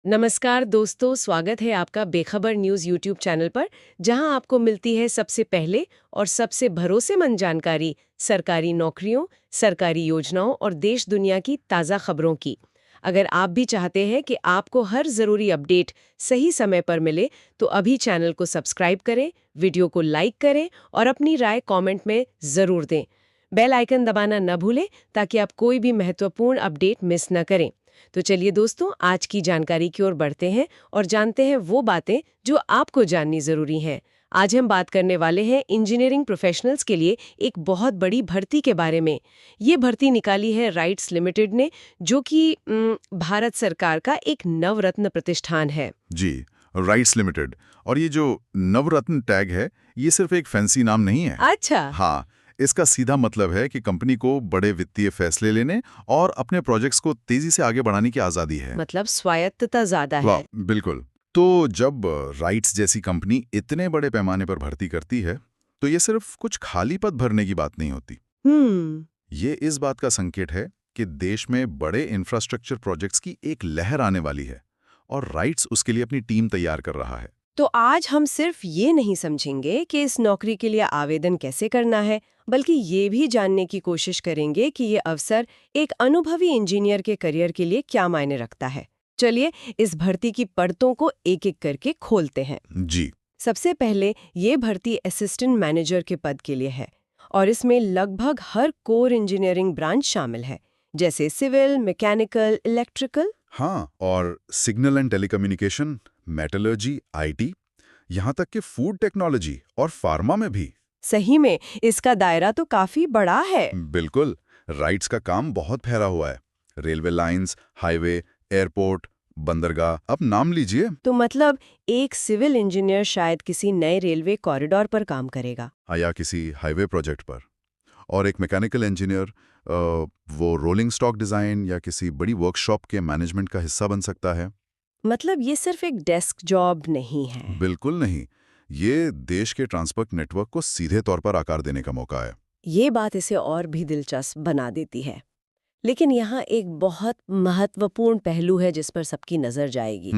नमस्कार दोस्तों, स्वागत है आपका बेखबर न्यूज़ यूट्यूब चैनल पर, जहां आपको मिलती है सबसे पहले और सबसे भरोसेमंद जानकारी सरकारी नौकरियों, सरकारी योजनाओं और देश दुनिया की ताज़ा खबरों की। अगर आप भी चाहते हैं कि आपको हर ज़रूरी अपडेट सही समय पर मिले, तो अभी चैनल को सब्सक्राइब करें, वीडियो को लाइक करें और अपनी राय कमेंट में ज़रूर दें। बेल आइकन दबाना न भूलें ताकि आप कोई भी महत्वपूर्ण अपडेट मिस न करें। तो चलिए दोस्तों, आज की जानकारी की ओर बढ़ते हैं और जानते हैं वो बातें जो आपको जाननी जरूरी हैं। आज हम बात करने वाले हैं इंजीनियरिंग प्रोफेशनल्स के लिए एक बहुत बड़ी भर्ती के बारे में। ये भर्ती निकाली है राइट्स लिमिटेड ने, जो कि भारत सरकार का एक नवरत्न प्रतिष्ठान है। जी, राइट्स लिमिटेड। और ये जो नवरत्न टैग है, ये सिर्फ एक फैंसी नाम नहीं है। अच्छा। हाँ, इसका सीधा मतलब है कि कंपनी को बड़े वित्तीय फैसले लेने और अपने प्रोजेक्ट्स को तेजी से आगे बढ़ाने की आजादी है। मतलब स्वायत्तता ज्यादा वाह, है। बिल्कुल। तो जब राइट्स जैसी कंपनी इतने बड़े पैमाने पर भर्ती करती है, तो ये सिर्फ कुछ खाली पद भरने की बात नहीं होती। ये इस बात का संकेत है कि देश में बड़े इंफ्रास्ट्रक्चर प्रोजेक्ट्स की एक लहर आने वाली है और राइट्स उसके लिए अपनी टीम तैयार कर रहा है। तो आज हम सिर्फ ये नहीं समझेंगे कि इस नौकरी के लिए आवेदन कैसे करना है, बल्कि ये भी जानने की कोशिश करेंगे कि ये अवसर एक अनुभवी इंजीनियर के करियर के लिए क्या मायने रखता है। चलिए इस भर्ती की परतों को एक-एक करके खोलते हैं। जी। सबसे पहले ये भर्ती असिस्टेंट मैनेजर के पद के लिए है और इसमें लगभग हर कोर इंजीनियरिंग ब्रांच शामिल है, जैसे सिविल, मैकेनिकल, इलेक्ट्रिकल। हाँ, और signal and telecommunication, metallurgy, IT, यहाँ तक कि फूड टेक्नोलॉजी और फार्मा में भी। सही में इसका दायरा तो काफी बड़ा है। बिल्कुल, राइट्स का काम बहुत फैला हुआ है। रेलवे लाइंस, हाईवे, एयरपोर्ट, बंदरगाह, अब नाम लीजिए। तो मतलब एक सिविल इंजीनियर शायद किसी नए रेलवे कॉरिडोर पर काम करेगा। या किसी हाईवे प्रोजेक्ट पर। और एक मैकेनिकल इंजीनियर वो रोलिंग स्टॉक डिज़ाइन या किसी बड़ी वर्कशॉप के मैनेजमेंट का हिस्सा बन सकता है। मतलब ये सिर्फ एक डेस्क जॉब नहीं है। बिल्कुल नहीं, ये देश के ट्रांसपोर्ट नेटवर्क को सीधे तौर पर आकार देने का मौका है। ये बात इसे और भी दिलचस्प बना देती है। लेकिन यहाँ एक बहुत महत्वपूर्ण पहलू है जिस पर सबकी नजर जाएगी।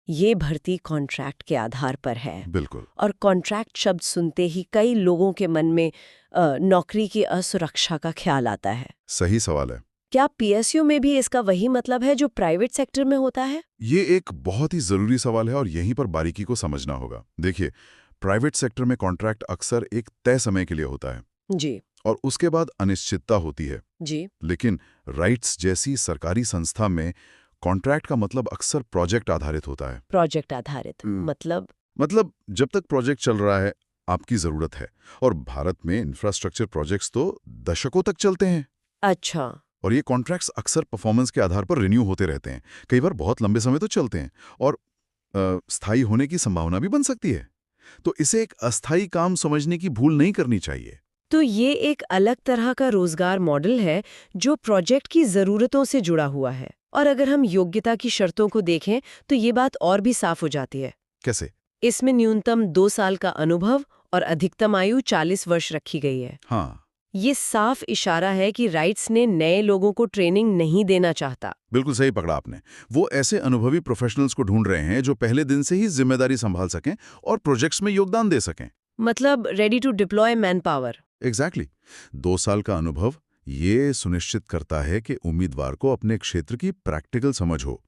ये भर्ती कॉन्ट्रैक्ट के आधार पर है। बिल्कुल। और कॉन्ट्रैक्ट शब्द सुनते ही कई लोगों के मन में नौकरी की असुरक्षा का ख्याल आता है। सही सवाल है। क्या पीएसयू में भी इसका वही मतलब है जो प्राइवेट सेक्टर में होता है? ये एक बहुत ही जरूरी सवाल है और यहीं पर बारीकी को समझना होगा। देखिए, प्राइवेट सेक्टर में कॉन्ट्रैक्ट अक्सर एक तय समय के लिए होता है जी और उसके बाद अनिश्चितता होती है। जी। लेकिन राइट्स जैसी सरकारी संस्था में कॉन्ट्रैक्ट का मतलब अक्सर प्रोजेक्ट आधारित होता है। प्रोजेक्ट आधारित मतलब जब तक प्रोजेक्ट चल रहा है, आपकी जरूरत है। और भारत में इंफ्रास्ट्रक्चर प्रोजेक्ट्स तो दशकों तक चलते हैं। अच्छा। और ये कॉन्ट्रैक्ट्स अक्सर परफॉर्मेंस के आधार पर रिन्यू होते रहते हैं। कई बार बहुत लंबे समय तो चलते हैं और स्थायी होने की संभावना भी बन सकती है। तो इसे एक अस्थायी काम समझने की भूल नहीं करनी चाहिए। तो ये एक अलग तरह का रोजगार मॉडल है जो प्रोजेक्ट की जरूरतों से जुड़ा हुआ है। और अगर हम योग्यता की शर्तों को देखें तो ये बात और भी साफ हो जाती है। कैसे? इसमें न्यूनतम 2 साल का अनुभव और अधिकतम आयु 40 वर्ष रखी गई है। हाँ, ये साफ इशारा है कि राइट्स ने नए लोगों को ट्रेनिंग नहीं देना चाहता। बिल्कुल सही पकड़ा आपने। वो ऐसे अनुभवी प्रोफेशनल्स को ढूंढ रहे हैं जो पहले दिन से ही जिम्मेदारी संभाल सकें और प्रोजेक्ट्स में योगदान दे सकें। मतलब ready to deploy man power. Exactly. 2 साल का अनुभव ये सुनिश्चित करता है कि उम्मीदवार को अपने क्षेत्र की प्रैक्टिकल समझ हो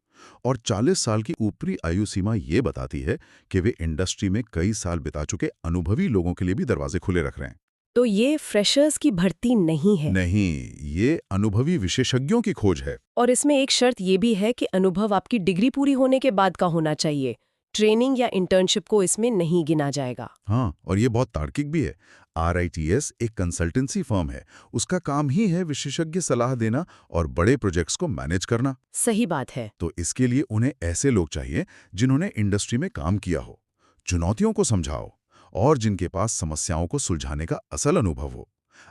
और 40 साल की ऊपरी आयु सीमा ये बताती है कि वे इंडस्ट्री में कई साल बिता चुके अनुभवी लोगों के लिए भी दरवाजे खुले रख रहे हैं। तो ये फ्रेशर्स की भर्ती नहीं है। नहीं, ये अनुभवी विशेषज्ञों की खोज है। और इसमें एक शर्त ये भी है कि अनुभव आपकी डिग्री पूरी होने के बाद का होना चाहिए। ट्रेनिंग या इंटर्नशिप को इसमें नहीं गिना जाएगा। हाँ, और ये बहुत तार्किक भी है। RITS एक कंसल्टेंसी फर्म है। उसका काम ही है विशेषज्ञ सलाह देना और बड़े प्रोजेक्ट्स को मैनेज करना। सही बात है। तो इसके लिए उन्हें ऐसे लोग चाहिए जिन्होंने इंडस्ट्री में काम किया हो, चुनौतियों को समझाओ और जिनके पास समस्याओं को सुलझाने का असल अनुभव हो।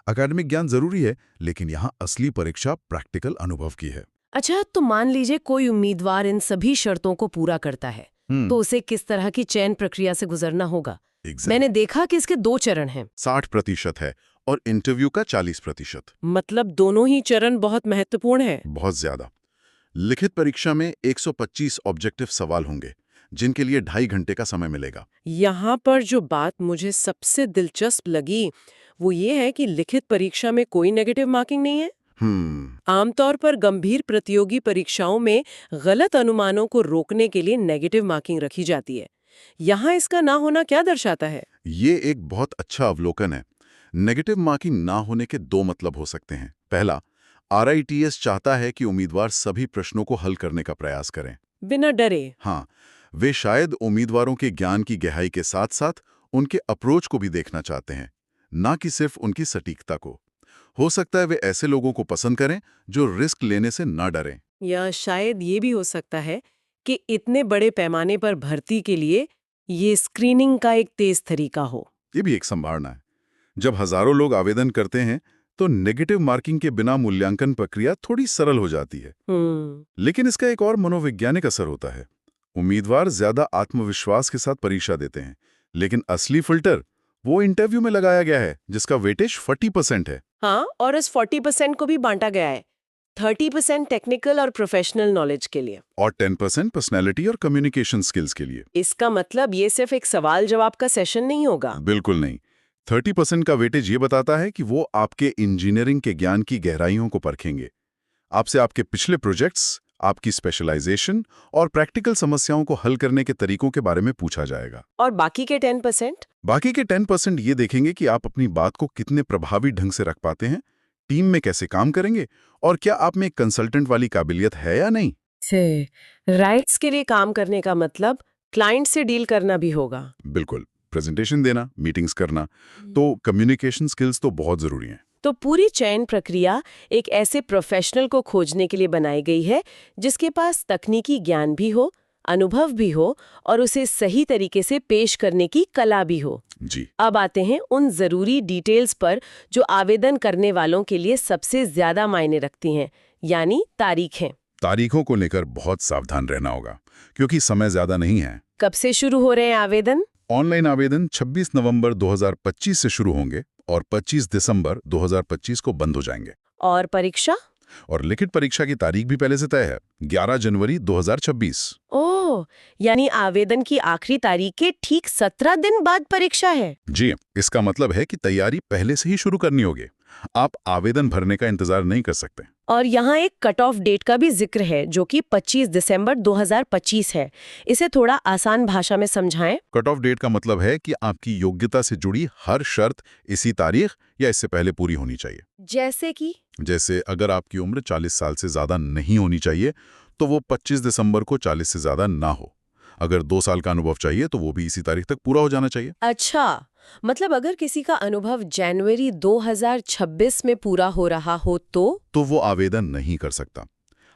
अकादमिक ज्ञान जरूरी है, लेकिन यहाँ असली परीक्षा प्रैक्टिकल अनुभव की है। अच्छा, तो मान लीजिए कोई उम्मीदवार इन सभी शर्तों को पूरा करता है, तो उसे किस तरह की चयन प्रक्रिया से गुजरना होगा? मैंने देखा कि इसके 2 चरण हैं। 60% है और इंटरव्यू का 40%। मतलब दोनों ही चरण बहुत महत्वपूर्ण है। बहुत ज्यादा। लिखित परीक्षा में 125 ऑब्जेक्टिव सवाल होंगे, जिनके लिए 2.5 घंटे का समय मिलेगा। यहाँ पर जो बात मुझे सबसे दिलचस्प लगी वो ये है कि लिखित परीक्षा में कोई नेगेटिव मार्किंग नहीं है। आमतौर पर गंभीर प्रतियोगी परीक्षाओं में गलत अनुमानों को रोकने के लिए नेगेटिव मार्किंग रखी जाती है। यहाँ इसका ना होना क्या दर्शाता है? ये एक बहुत अच्छा अवलोकन है। नेगेटिव मार्किंग ना होने के 2 मतलब हो सकते हैं। पहला, RITS चाहता है कि उम्मीदवार सभी प्रश्नों को हल करने का प्रयास करें, बिना डरे। हाँ, वे शायद उम्मीदवारों के ज्ञान की गहराई के साथ-साथ उनके अप्रोच को भी देखना चाहते हैं, ना कि सिर्फ उनकी सटीकता को। हो सकता है वे ऐसे लोगों को पसंद करें जो रिस्क लेने से ना डरें। या शायद ये भी हो सकता है कि इतने बड़े पैमाने पर भर्ती के लिए ये स्क्रीनिंग का एक तेज तरीका हो। ये भी एक संभावना है। जब हजारों लोग आवेदन करते हैं, तो नेगेटिव मार्किंग के बिना मूल्यांकन प्रक्रिया थोड़ी सरल हो जाती है। लेकिन इसका एक और मनोवैज्ञानिक असर होता है। उम्मीदवार ज्यादा आत्मविश्वास के साथ परीक्षा देते हैं, लेकिन असली फिल्टर वो इंटरव्यू में लगाया गया है, जिसका वेटेज 40% है। हाँ, और इस 40% को भी बांटा गया है 30% टेक्निकल और प्रोफेशनल नॉलेज के लिए और 10% पर्सनैलिटी और कम्युनिकेशन स्किल्स के लिए। इसका मतलब ये सिर्फ एक सवाल जवाब का सेशन नहीं होगा। बिल्कुल नहीं। 30% का वेटेज ये बताता है कि वो आपके इंजीनियरिंग के ज्ञान की गहराइयों को परखेंगे। आपसे आपके पिछले प्रोजेक्ट्स, आपकी स्पेशलाइजेशन और प्रैक्टिकल समस्याओं को हल करने के तरीकों के बारे में पूछा जाएगा। और बाकी के 10%? बाकी के 10% ये देखेंगे कि आप अपनी बात को कितने प्रभावी ढंग से रख पाते हैं, टीम में कैसे काम करेंगे और क्या आप में कंसल्टेंट वाली काबिलियत है या नहीं। राइट्स के लिए काम करने का मतलब क्लाइंट से डील करना भी होगा। बिल्कुल, प्रेजेंटेशन देना, मीटिंग्स करना, तो कम्युनिकेशन स्किल्स तो बहुत जरूरी हैं। तो पूरी चयन प्रक्रिया एक ऐसे प्रोफेशनल को खोजने के लिए बनाई गई है जिसके पास तकनीकी ज्ञान भी हो, अनुभव भी हो और उसे सही तरीके से पेश करने की कला भी हो। जी। अब आते हैं उन जरूरी डिटेल्स पर जो आवेदन करने वालों के लिए सबसे ज्यादा मायने रखती हैं, यानी तारीखें। तारीखों को लेकर बहुत सावधान रहना होगा, क्योंकि समय ज्यादा नहीं है। कब से शुरू हो रहे हैं आवेदन? ऑनलाइन आवेदन 26 नवंबर 2025 से शुरू होंगे और 25 दिसंबर 2025 को बंद हो जाएंगे। और परीक्षा? और लिखित परीक्षा की तारीख भी पहले से तय है, 11 जनवरी 2026। ओह, यानी आवेदन की आखिरी तारीख के ठीक 17 दिन बाद परीक्षा है। जी, इसका मतलब है कि तैयारी पहले से ही शुरू करनी होगी। आप आवेदन भरने का इंतजार नहीं कर सकते। और यहाँ एक कट ऑफ डेट का भी जिक्र है जो कि 25 दिसंबर 2025 है। इसे थोड़ा आसान भाषा में समझाएं। कट ऑफ डेट का मतलब है कि आपकी योग्यता से जुड़ी हर शर्त इसी तारीख या इससे पहले पूरी होनी चाहिए। जैसे अगर आपकी उम्र 40 साल से ज्यादा नहीं होनी चाहिए, तो वो 25 दिसंबर को 40 से ज्यादा ना हो। अगर 2 साल का अनुभव चाहिए तो वो भी इसी तारीख तक पूरा हो जाना चाहिए। अच्छा, मतलब अगर किसी का अनुभव जनवरी 2026 में पूरा हो रहा हो तो वो आवेदन नहीं कर सकता।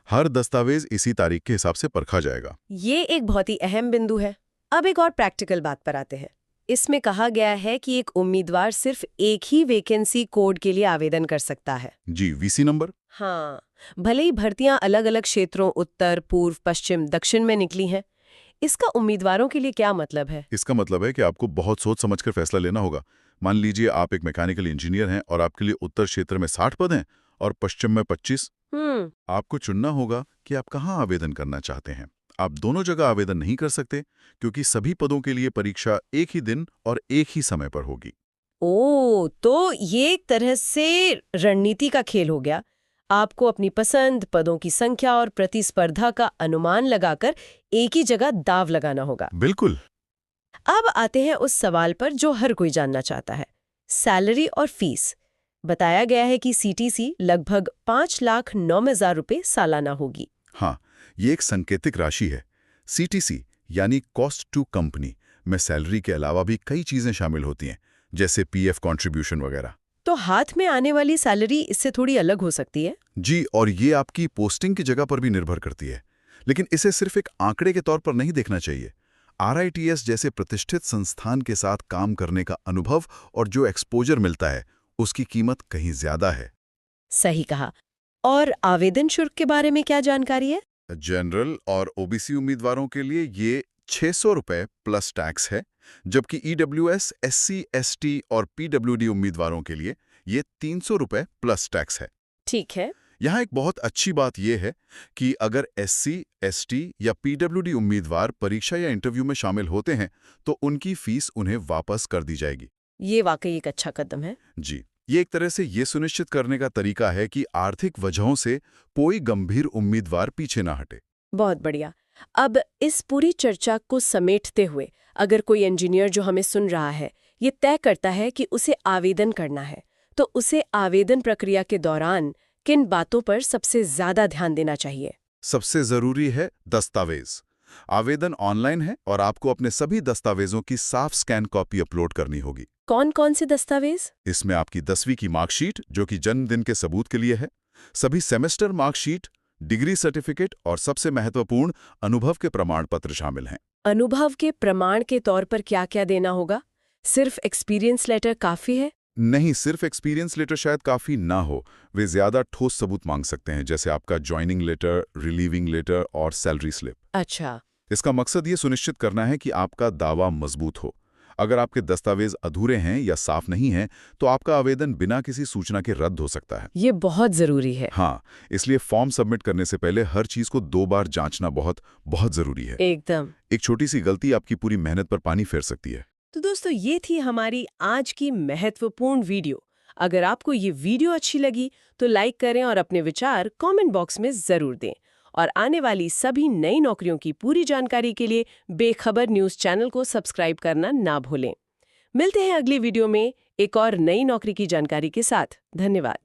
हर दस्तावेज इसी तारीख के हिसाब से परखा जाएगा। ये एक बहुत ही अहम बिंदु है। अब एक और प्रैक्टिकल बात पर आते हैं। इसमें कहा गया है कि एक उम्मीदवार सिर्फ एक ही वैकेंसी कोड के लिए आवेदन कर सकता है। जी, वीसी नंबर। हाँ, भले ही भर्तियां अलग-अलग क्षेत्रों उत्तर, पूर्व, पश्चिम, दक्षिण में निकली हैं। इसका उम्मीदवारों के लिए क्या मतलब है? इसका मतलब है कि आपको बहुत सोच समझकर फैसला लेना होगा। मान लीजिए आप एक मैकेनिकल इंजीनियर हैं और आपके लिए उत्तर क्षेत्र में 60 पद हैं और पश्चिम में 25। आपको चुनना होगा कि आप कहाँ आवेदन करना चाहते हैं। आप दोनों जगह आवेदन नहीं कर सकते, क्योंकि सभी पदों के लिए परीक्षा एक ही दिन और एक ही समय पर होगी। ओह, तो ये एक तरह से रणनीति का खेल हो गया। आपको अपनी पसंद, पदों की संख्या और प्रतिस्पर्धा का अनुमान लगाकर एक ही जगह दांव लगाना होगा। बिल्कुल। अब आते हैं उस सवाल पर जो हर कोई जानना चाहता है, सैलरी और फीस। बताया गया है कि सीटीसी लगभग 5,09,000 रुपए सालाना होगी। हाँ, ये एक सांकेतिक राशि है। सीटीसी यानी कॉस्ट टू कंपनी में सैलरी के अलावा भी कई चीजें शामिल होती हैं, जैसे पीएफ कंट्रीब्यूशन वगैरह। तो हाथ में आने वाली सैलरी इससे थोड़ी अलग हो सकती है। जी, और ये आपकी पोस्टिंग की जगह पर भी निर्भर करती है। लेकिन इसे सिर्फ एक आंकड़े के तौर पर नहीं देखना चाहिए। RITS जैसे प्रतिष्ठित संस्थान के साथ काम करने का अनुभव और जो एक्सपोजर मिलता है, उसकी कीमत कहीं ज्यादा है। सही कहा। और आवेदन शुल्क के बारे में क्या जानकारी है? जनरल और ओबीसी उम्मीदवारों के लिए ये 600 रुपए प्लस टैक्स है, जबकि EWS, SC, ST और PWD उम्मीदवारों के लिए ये 300 रुपए प्लस टैक्स है। ठीक है। यहाँ एक बहुत अच्छी बात यह है कि अगर SC, ST या PWD उम्मीदवार परीक्षा या इंटरव्यू में शामिल होते हैं तो उनकी फीस उन्हें वापस कर दी जाएगी। ये वाकई एक अच्छा कदम है। जी, ये एक तरह से ये सुनिश्चित करने का तरीका है कि आर्थिक वजहों से कोई गंभीर उम्मीदवार पीछे ना हटे। बहुत बढ़िया। अब इस पूरी चर्चा को समेटते हुए अगर कोई इंजीनियर जो हमें सुन रहा है ये तय करता है कि उसे आवेदन करना है, तो उसे आवेदन प्रक्रिया के दौरान किन बातों पर सबसे ज्यादा ध्यान देना चाहिए? सबसे जरूरी है दस्तावेज। आवेदन ऑनलाइन है और आपको अपने सभी दस्तावेजों की साफ स्कैन कॉपी अपलोड करनी होगी। कौन कौन से दस्तावेज? इसमें आपकी 10वीं की मार्कशीट जो कि जन्मदिन के सबूत के लिए है, सभी सेमेस्टर मार्कशीट, डिग्री सर्टिफिकेट और सबसे महत्वपूर्ण अनुभव के प्रमाण पत्र शामिल हैं। अनुभव के प्रमाण के तौर पर क्या-क्या देना होगा? सिर्फ एक्सपीरियंस लेटर काफी है? नहीं, सिर्फ एक्सपीरियंस लेटर शायद काफ़ी ना हो। वे ज़्यादा ठोस सबूत मांग सकते हैं, जैसे आपका ज्वाइनिंग लेटर, रिलीविंग लेटर और सैलरी स्लिप। अच्छा। इसका मकसद ये सुनिश्चित करना है कि आपका दावा मजबूत हो। अगर आपके दस्तावेज अधूरे हैं या साफ नहीं हैं, तो आपका आवेदन बिना किसी सूचना के रद्द हो सकता है। ये बहुत जरूरी है। हाँ, इसलिए फॉर्म सबमिट करने से पहले हर चीज़ को 2 बार जांचना बहुत ज़रूरी है। एकदम। एक छोटी सी गलती आपकी पूरी मेहनत पर पानी फेर सकती है। तो दोस्तों, ये थी हमारी आज की महत्वपूर्ण वीडियो। अगर आपको ये वीडियो अच्छी लगी तो लाइक करें और अपने विचार कमेंट बॉक्स में जरूर दें। और आने वाली सभी नई नौकरियों की पूरी जानकारी के लिए बेखबर न्यूज़ चैनल को सब्सक्राइब करना ना भूलें। मिलते हैं अगली वीडियो में एक और नई नौकरी की जानकारी के साथ। धन्यवाद।